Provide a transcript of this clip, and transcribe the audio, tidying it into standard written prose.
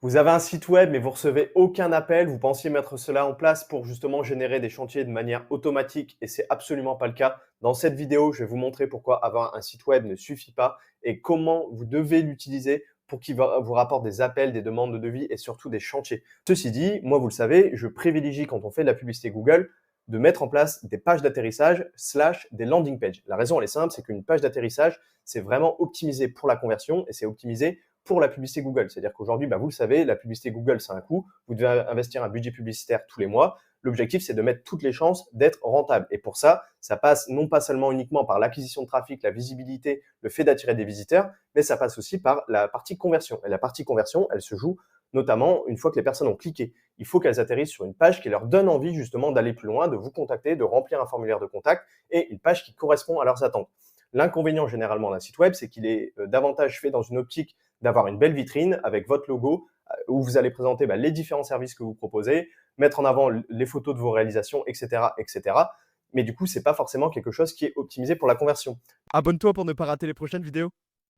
Vous avez un site web, mais vous recevez aucun appel. Vous pensiez mettre cela en place pour justement générer des chantiers de manière automatique et c'est absolument pas le cas. Dans cette vidéo, je vais vous montrer pourquoi avoir un site web ne suffit pas et comment vous devez l'utiliser pour qu'il vous rapporte des appels, des demandes de devis et surtout des chantiers. Ceci dit, moi, vous le savez, je privilégie quand on fait de la publicité Google de mettre en place des pages d'atterrissage slash des landing pages. La raison, elle est simple, c'est qu'une page d'atterrissage, c'est vraiment optimisé pour la conversion et c'est optimisé pour la publicité Google. C'est-à-dire qu'aujourd'hui, vous le savez, la publicité Google, c'est un coût. Vous devez investir un budget publicitaire tous les mois. L'objectif, c'est de mettre toutes les chances d'être rentable. Et pour ça, ça passe non pas seulement uniquement par l'acquisition de trafic, la visibilité, le fait d'attirer des visiteurs, mais ça passe aussi par la partie conversion. Et la partie conversion, elle se joue notamment une fois que les personnes ont cliqué. Il faut qu'elles atterrissent sur une page qui leur donne envie justement d'aller plus loin, de vous contacter, de remplir un formulaire de contact et une page qui correspond à leurs attentes. L'inconvénient généralement d'un site web, c'est qu'il est davantage fait dans une optique d'avoir une belle vitrine avec votre logo où vous allez présenter les différents services que vous proposez, mettre en avant les photos de vos réalisations, etc., etc. Mais du coup, c'est pas forcément quelque chose qui est optimisé pour la conversion. Abonne-toi pour ne pas rater les prochaines vidéos.